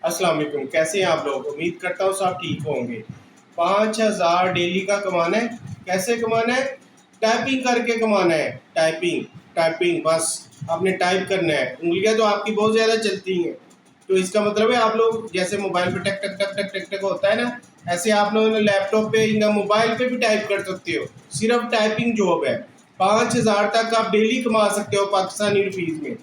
अस्सलाम वालेकुम। कैसे हैं आप लोग? उम्मीद करता हूँ सब ठीक होंगे। 5,000 डेली का कमाना है। कैसे कमाना है? टाइपिंग करके कमाना है। टाइपिंग टाइपिंग बस आपने टाइप करना है। उंगलियां तो आपकी बहुत ज़्यादा चलती हैं, तो इसका मतलब है आप लोग जैसे मोबाइल पे टक टक टक टक टक टक होता है ना, ऐसे आप लोगों ने लैपटॉप पे या मोबाइल पे भी टाइप कर सकते हो। सिर्फ टाइपिंग जॉब है। 5,000 तक आप डेली कमा सकते हो पाकिस्तानी रुपीज़ में,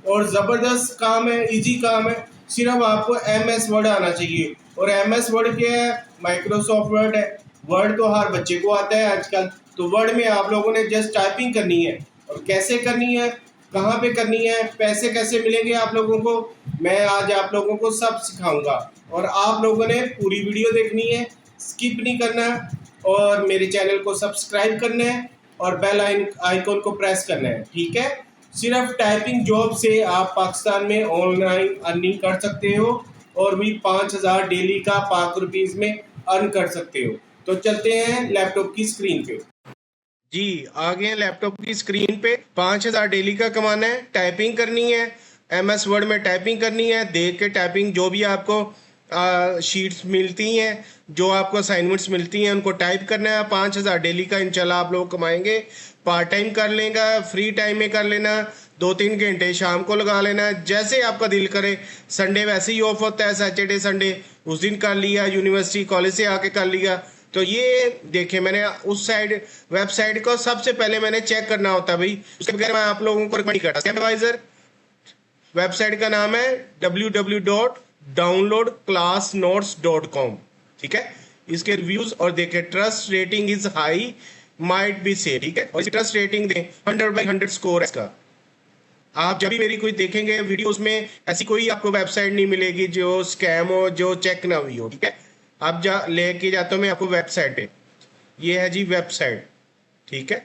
और ज़बरदस्त काम है, इजी काम है। सिर्फ आपको एम एस वर्ड आना चाहिए। और एम एस वर्ड क्या है? माइक्रोसॉफ्ट वर्ड है। वर्ड तो हर बच्चे को आता है आजकल। तो वर्ड में आप लोगों ने जस्ट टाइपिंग करनी है। और कैसे करनी है, कहाँ पे करनी है, पैसे कैसे मिलेंगे आप लोगों को, मैं आज आप लोगों को सब सिखाऊंगा। और आप लोगों ने पूरी वीडियो देखनी है, स्किप नहीं करना है, और मेरे चैनल को सब्सक्राइब करना है और बेल आइकन को प्रेस करना है, ठीक है। सिर्फ टाइपिंग जॉब से आप पाकिस्तान में ऑनलाइन अर्निंग कर सकते हो, और भी 5,000 डेली का पाक रुपीज़ में अर्न कर सकते हो। तो चलते हैं लैपटॉप की स्क्रीन पे। जी आ गए हैं लैपटॉप की स्क्रीन पे। 5,000 डेली का कमाना है, टाइपिंग करनी है, एम एस वर्ड में टाइपिंग करनी है, देख के टाइपिंग, जो भी आपको शीट्स मिलती हैं, जो आपको असाइनमेंट्स मिलती हैं, उनको टाइप करना है। 5,000 डेली का इंशाल्लाह आप लोग कमाएंगे। पार्ट टाइम कर लेगा, फ्री टाइम में कर लेना, 2-3 घंटे शाम को लगा लेना, जैसे आपका दिल करे। संडे वैसे ही ऑफ होता है, सैटरडे संडे, उस दिन कर लिया, यूनिवर्सिटी कॉलेज से आके कर लिया। तो ये देखिए, मैंने उस साइड वेबसाइट को सबसे पहले मैंने चेक करना होता है भाई, उसके बगैर मैं आप लोगों को रिकमेंड करता। स्कैमवाइजर वेबसाइट का नाम है www.downloadclassnotes.com, ठीक है। इसके रिव्यूज और देखें, trust rating is high, might be से, ठीक है। और इसकी ट्रस्ट रेटिंग दें, 100/100 स्कोर है इसका। आप जब भी मेरी कोई देखेंगे वीडियो, उसमें ऐसी कोई आपको वेबसाइट नहीं मिलेगी जो स्कैम हो, जो चेक ना हुई हो, ठीक है। आप लेके जाता हूँ मैं आपको वेबसाइट पे। ये है जी वेबसाइट, ठीक है,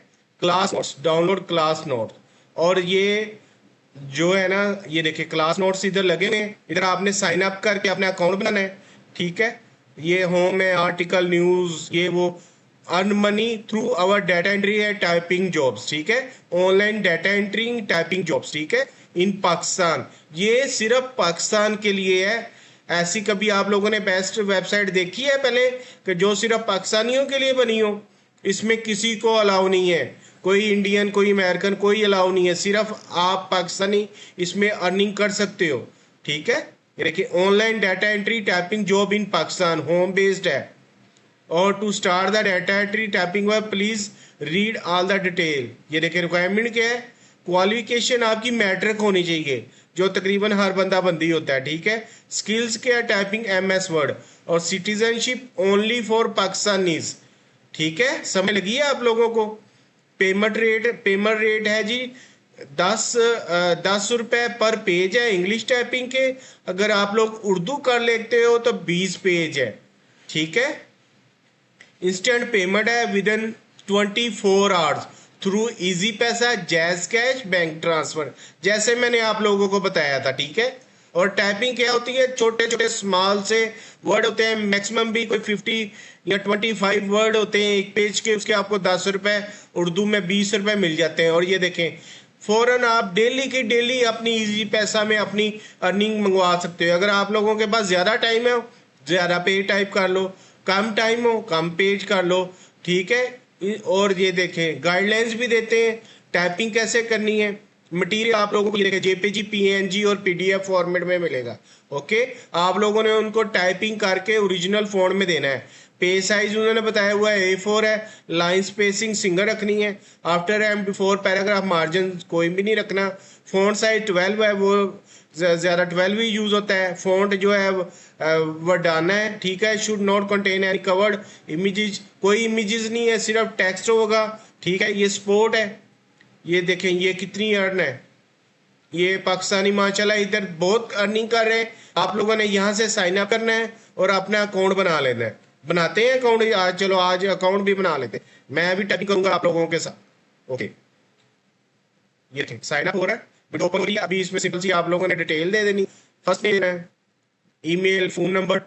class notes, download class notes. और ये जो है ना, ये देखिए क्लास नोट्स इधर लगे हुए हैं। इधर आपने साइन अप करके अपना अकाउंट बनाना है, ठीक है। ये होम है, आर्टिकल, न्यूज, ये वो। Earn money through our data entry है, टाइपिंग जॉब्स, ठीक है। Online data entry typing jobs, ठीक है, इन पाकिस्तान। ये सिर्फ पाकिस्तान के लिए है। ऐसी कभी आप लोगों ने बेस्ट वेबसाइट देखी है पहले कि जो सिर्फ पाकिस्तानियों के लिए बनी हो? इसमें किसी को अलाउ नहीं है, कोई इंडियन, कोई अमेरिकन, कोई अलाउ नहीं है। सिर्फ आप पाकिस्तानी इसमें अर्निंग कर सकते हो, ठीक है। ये देखिए, online data entry typing job in Pakistan, home based है। और to start the data entry typing work please read all the detail. ये देखिए, रिक्वायरमेंट क्या है? क्वालिफिकेशन आपकी मैट्रिक होनी चाहिए, जो तकरीबन हर बंदा बंदी होता है, ठीक है। स्किल्स क्या है? Typing M S Word. और सिटीजनशिप ओनली फॉर पाकिस्तानीज, ठीक है। समय लगी है आप लोगों को। पेमेंट रेट है जी 10 रुपए पर पेज है इंग्लिश टाइपिंग के। अगर आप लोग उर्दू कर लेते हो तो 20 पेज है, ठीक है। इंस्टेंट पेमेंट है with in 24 hours through easy पैसा, जैज कैश, बैंक ट्रांसफर, जैसे मैंने आप लोगों को बताया था, ठीक है। और टाइपिंग क्या होती है? छोटे छोटे स्मॉल से वर्ड होते हैं, मैक्सिमम भी कोई 50 या 25 वर्ड होते हैं एक पेज के, उसके आपको 10 रुपए, उर्दू में 20 रुपए मिल जाते हैं। और ये देखें, फौरन आप डेली की डेली अपनी इजी पैसा में अपनी अर्निंग मंगवा सकते हो। अगर आप लोगों के पास ज़्यादा टाइम है, ज़्यादा पेज टाइप कर लो, कम टाइम हो, कम पेज कर लो, ठीक है। और ये देखें, गाइडलाइंस भी देते हैं टाइपिंग कैसे करनी है। मटेरियल आप लोगों को ये देखें, जेपीजी, पीएनजी और पीडीएफ फॉर्मेट में मिलेगा, ओके। आप लोगों ने उनको टाइपिंग करके ओरिजिनल फॉर्म में देना है। पेज साइज उन्होंने बताया हुआ है A4 है। लाइन स्पेसिंग सिंगल रखनी है। After and before paragraph margin कोई भी नहीं रखना। फॉन्ट साइज 12 है, वो ज़्यादा 12 ही यूज़ होता है। फॉन्ट जो है वर्डाना है, ठीक है। Should not contain any covered images, कोई इमेजेस नहीं है, सिर्फ टेक्स्ट होगा, ठीक है। ये स्पोर्ट है। ये देखें, ये कितनी अर्न है। ये पाकिस्तानी माशाल्लाह इधर बहुत अर्निंग कर रहे हैं। आप लोगों ने यहाँ से साइन अप करना है और अपना अकाउंट बना लेना है। बनाते हैं अकाउंट आज? चलो आज अकाउंट भी बना लेते हैं। मैं भी टाइप करूंगा आप लोगों के साथ, ओके। ये साइन अप हो रहा है, विंडो ओपन हो रही है। अभी इसमें सिंपल सी आप लोगों ने डिटेल दे देनी। फर्स्ट देना है ईमेल, फोन नंबर।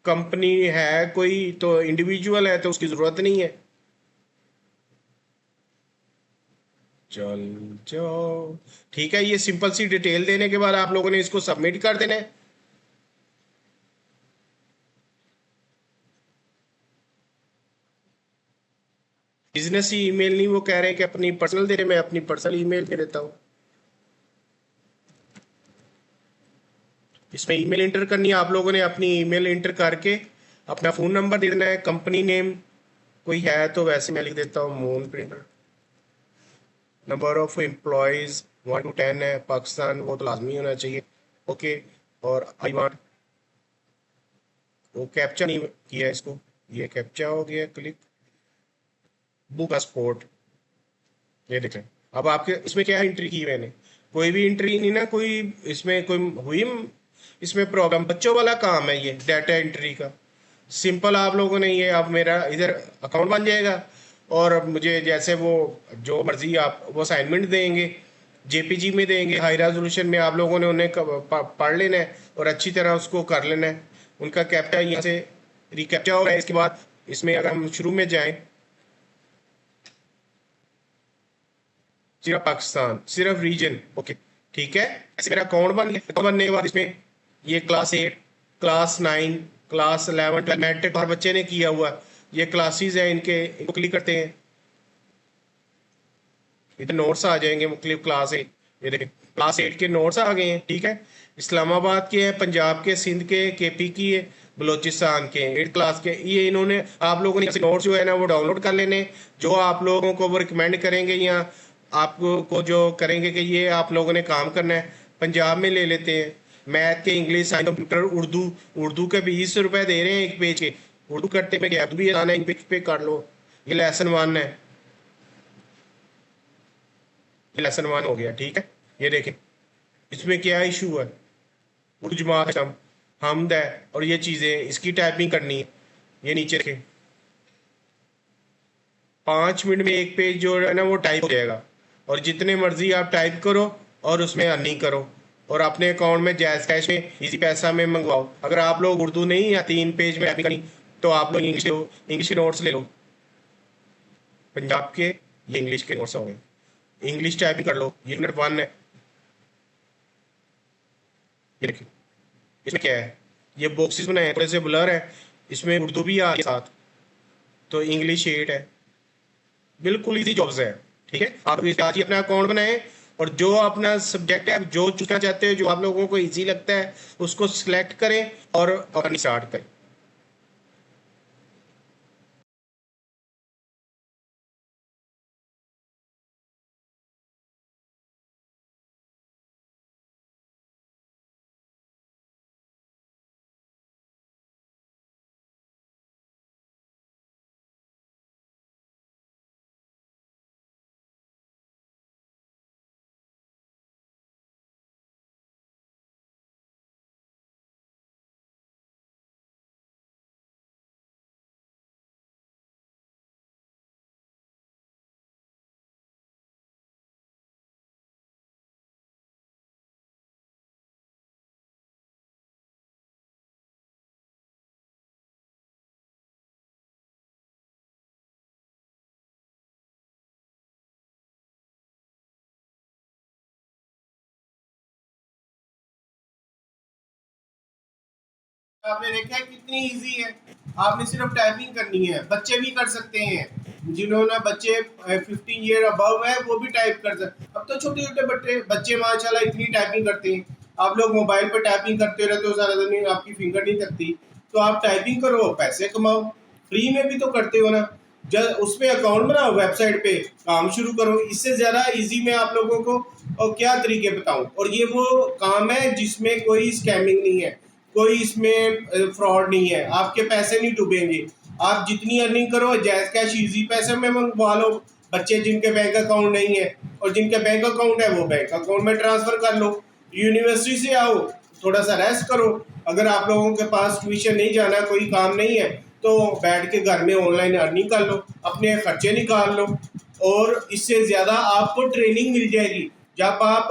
कंपनी है कोई तो इंडिविजुअल है तो उसकी जरूरत नहीं है। चल जाओ, ठीक है। ये सिंपल सी डिटेल देने के बाद आप लोगों ने इसको सबमिट कर देना है। बिजनेस ही ईमेल नहीं, वो कह रहे हैं कि अपनी पर्सनल दे रहे, मैं अपनी पर्सनल ईमेल दे देता हूँ। इसमें ईमेल इंटर करनी है, आप लोगों ने अपनी ईमेल इंटर करके अपना फ़ोन नंबर दे देना है, कंपनी नेम कोई है तो वैसे मैं लिख देता हूँ moon printer. Number of employees 1 to 10 है, पाकिस्तान वो तो लाजमी होना चाहिए। ओके, और आई वांट, वो कैप्चा नहीं किया इसको, ये कैप्चा हो गया, क्लिक बुक पासपोर्ट, ये देखें। अब आपके इसमें क्या एंट्री की मैंने, कोई भी एंट्री नहीं ना, कोई इसमें कोई हुई इसमें प्रॉब्लम, बच्चों वाला काम है ये डाटा एंट्री का। सिंपल आप लोगों ने ये, अब मेरा इधर अकाउंट बन जाएगा और अब मुझे जैसे वो जो मर्जी आप वो असाइनमेंट देंगे, जेपीजी में देंगे, हाई रेजोल्यूशन में, आप लोगों ने उन्हें पढ़ लेना है और अच्छी तरह उसको कर लेना है। उनका कैप्चा यहाँ से रिकैप्चा हो रहा है। इसके बाद इसमें अगर हम शुरू में जाएं, सिर्फ पाकिस्तान, सिर्फ रीजन, ओके ठीक है। ऐसे मेरा अकाउंट बन गया। अकाउंट बनने के बाद इसमें ये क्लास 8, क्लास 9, क्लास 11, 12 मैट्रिक हर बच्चे ने किया हुआ, ये क्लासेस हैं इनके, इनको क्लिक करते हैं, इधर नोट्स आ जाएंगे मुख्तलिफ क्लास 8, ये देखें क्लास 8 के नोट्स आ गए हैं, ठीक है। इस्लामाबाद के हैं, पंजाब के, सिंध के, केपी की है, बलोचिस्तान के 8 क्लास के, ये इन्होंने आप लोगों ने नोट्स जो है ना वो डाउनलोड कर लेने, जो आप लोगों को वो रिकमेंड करेंगे या आपको जो करेंगे कि ये आप लोगों ने काम करना है। पंजाब में ले लेते हैं, मैथ के, English, science, computer, Urdu, Urdu के 20 रुपए दे रहे हैं एक पेज के, उर्दू करते में क्या भी आना है, एक पेज पे कर लो। ये लेसन 1 है, ये लेसन 1 हो गया, ठीक है। ये देखें इसमें क्या इशू है, उर्दू जमात हमद है और ये चीज़ें, इसकी टाइपिंग करनी है। ये नीचे देखें 5 मिनट में एक पेज जो है ना वो टाइप हो जाएगा, और जितने मर्जी आप टाइप करो और उसमें अर्निंग करो और अपने अकाउंट में जैज़ कैश में, इजी पैसा में मंगवाओ। अगर आप लोग उर्दू नहीं या 3 पेज में टाइपिंग करनी तो आप लोग इंग्लिश के नोट्स ले लो, पंजाब के ये इंग्लिश के नोट्स हो गए, इंग्लिश टाइपिंग कर लो। ये यूनिट 1 है, ये देखिए इसमें क्या है, ये बॉक्सेस बनाए हैं, थोड़े से ब्लर है, इसमें उर्दू भी आ साथ, तो इंग्लिश 8 है, बिल्कुल इजी जॉब्स है, ठीक है। आप आज ही अपना अकाउंट बनाएं और जो अपना सब्जेक्ट है, जो चुनना चाहते हो, जो आप लोगों को इजी लगता है उसको सिलेक्ट करें और अपनी स्टार्ट करें। आपने देखा है कितनी इजी है, आपने सिर्फ टाइपिंग करनी है। बच्चे भी कर सकते हैं, जिन्होंने बच्चे 15 ईयर अबव है वो भी टाइप कर सकते। अब तो छोटे छोटे बच्चे माशाल्लाह इतनी टाइपिंग करते हैं। आप लोग मोबाइल पर टाइपिंग करते रहते हो सारा दिन, आपकी फिंगर नहीं थकती, तो आप टाइपिंग करो, पैसे कमाओ, फ्री में भी तो करते हो ना। जब उसमें अकाउंट बनाओ, वेबसाइट पे काम शुरू करो। इससे ज़्यादा इजी मैं आप लोगों को और क्या तरीके बताऊं। और ये वो काम है जिसमें कोई स्कैमिंग नहीं है, कोई इसमें फ्रॉड नहीं है, आपके पैसे नहीं डूबेंगे। आप जितनी अर्निंग करो जैज़ कैश इजी पैसे में मंगवा लो। बच्चे जिनके बैंक अकाउंट नहीं है और जिनके बैंक अकाउंट है वो बैंक अकाउंट में ट्रांसफ़र कर लो। यूनिवर्सिटी से आओ, थोड़ा सा रेस्ट करो। अगर आप लोगों के पास ट्यूशन नहीं जाना, कोई काम नहीं है, तो बैठ के घर में ऑनलाइन अर्निंग कर लो, अपने खर्चे निकाल लो। और इससे ज़्यादा आपको ट्रेनिंग मिल जाएगी जब आप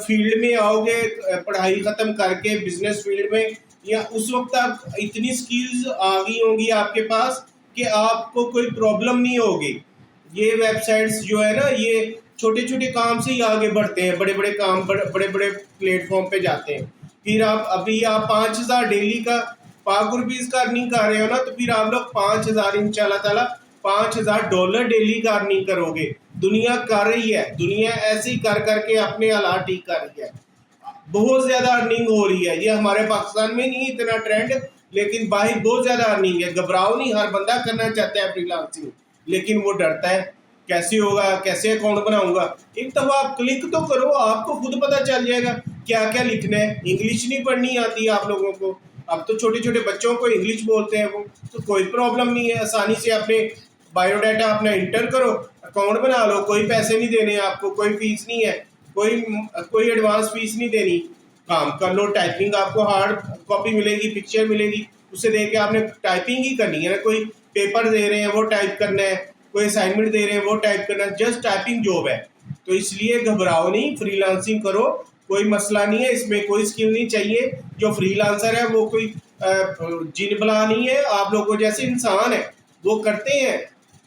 फील्ड में आओगे, पढ़ाई ख़त्म करके बिजनेस फील्ड में, या उस वक्त आप इतनी स्किल्स आ गई होंगी आपके पास कि आपको कोई प्रॉब्लम नहीं होगी। ये वेबसाइट्स जो है ना, ये छोटे छोटे काम से ही आगे बढ़ते हैं, बड़े बड़े काम बड़े बड़े प्लेटफॉर्म पे जाते हैं। फिर आप अभी आप 5,000 डेली का ₹5 का अर्निंग कर रहे हो ना, तो फिर आप लोग 5,000 इंशाल्लाह ताला $5000 डेली का अर्निंग करोगे। दुनिया कर रही है, दुनिया ऐसे ही कर करके अपने हालात ठीक कर रही है, बहुत ज़्यादा अर्निंग हो रही है। ये हमारे पाकिस्तान में नहीं इतना ट्रेंड, लेकिन बाहर बहुत ज़्यादा अर्निंग है। घबराओ नहीं, हर बंदा करना चाहता है फ्रीलांसिंग, लेकिन वो डरता है कैसे होगा, कैसे अकाउंट बनाऊंगा। एक दफ़ा आप क्लिक तो करो, आपको खुद पता चल जाएगा क्या क्या लिखना है। इंग्लिश नहीं पढ़नी आती आप लोगों को, अब तो छोटे छोटे बच्चों को इंग्लिश बोलते हैं वो, तो कोई प्रॉब्लम नहीं है। आसानी से अपने बायोडाटा अपना इंटर करो, अकाउंट बना लो, कोई पैसे नहीं देने आपको, कोई फीस नहीं है, कोई एडवांस फीस नहीं देनी। काम कर लो, टाइपिंग आपको हार्ड कॉपी मिलेगी, पिक्चर मिलेगी, उसे देख के आपने टाइपिंग ही करनी है ना। कोई पेपर दे रहे हैं वो टाइप करना है, कोई असाइनमेंट दे रहे हैं वो टाइप करना है, जस्ट टाइपिंग जॉब है। तो इसलिए घबराओ नहीं, फ्रीलांसिंग करो, कोई मसला नहीं है, इसमें कोई स्किल नहीं चाहिए। जो फ्रीलांसर है वो कोई जिन बला नहीं है, आप लोगों जैसे इंसान है, वो करते हैं,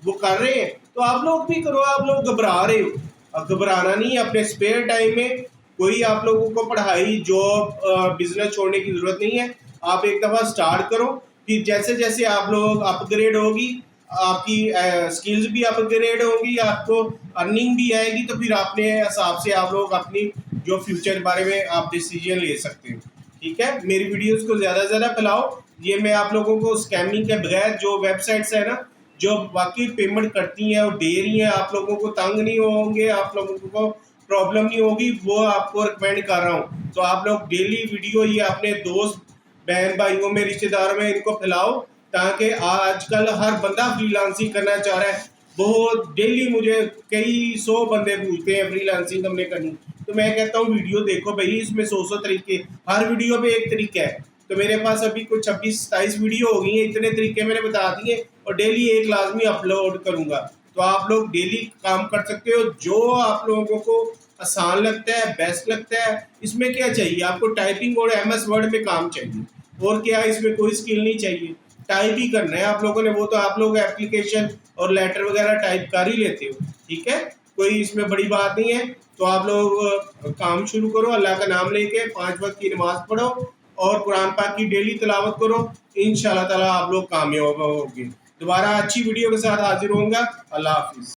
वो कर रहे हैं, तो आप लोग भी करो। आप लोग घबरा रहे हो, अब घबराना नहीं। अपने स्पेयर टाइम में कोई आप लोगों को पढ़ाई, जॉब, बिजनेस छोड़ने की ज़रूरत नहीं है। आप एक दफ़ा स्टार्ट करो, फिर जैसे जैसे आप लोग अपग्रेड होगी, आपकी स्किल्स भी अपग्रेड होंगी, आपको अर्निंग भी आएगी, तो फिर अपने हिसाब से आप लोग अपनी जो फ्यूचर के बारे में आप डिसीजन ले सकते हो। ठीक है, मेरी वीडियोस को ज़्यादा से ज़्यादा फैलाओ। ये मैं आप लोगों को स्कैमिंग के बगैर जो वेबसाइट्स है ना, जो वाकई पेमेंट करती हैं और दे रही हैं, आप लोगों को तंग नहीं होंगे, आप लोगों को प्रॉब्लम नहीं होगी, वो आपको रिकमेंड कर रहा हूँ। तो आप लोग डेली वीडियो ये अपने दोस्त, बहन भाइयों में, रिश्तेदारों में इनको फैलाओ, ताकि आजकल हर बंदा फ्रीलांसिंग करना चाह रहा है। बहुत डेली मुझे कई 100 बंदे पूछते हैं फ्रीलांसिंग हमने करनी, तो मैं कहता हूँ वीडियो देखो भाई, इसमें 100 तरीके, हर वीडियो पे एक तरीका है। तो मेरे पास अभी कुछ 26-27 वीडियो हो गई हैं, इतने तरीके मैंने बता दिए, और डेली एक लाजमी अपलोड करूँगा। तो आप लोग डेली काम कर सकते हो, जो आप लोगों को आसान लगता है, बेस्ट लगता है। इसमें क्या चाहिए आपको, टाइपिंग और MS वर्ड में काम चाहिए, और क्या, इसमें कोई स्किल नहीं चाहिए, टाइप ही करना है आप लोगों ने। वो तो आप लोग एप्लीकेशन और लेटर वगैरह टाइप कर ही लेते हो, ठीक है, कोई इसमें बड़ी बात नहीं है। तो आप लोग काम शुरू करो, अल्लाह का नाम लेके 5 वक्त की नमाज पढ़ो और कुरान पाक की डेली तिलावत करो, इंशाल्लाह ताला आप लोग कामयाब होंगे। दोबारा अच्छी वीडियो के साथ हाजिर होऊंगा। अल्लाह हाफिज़।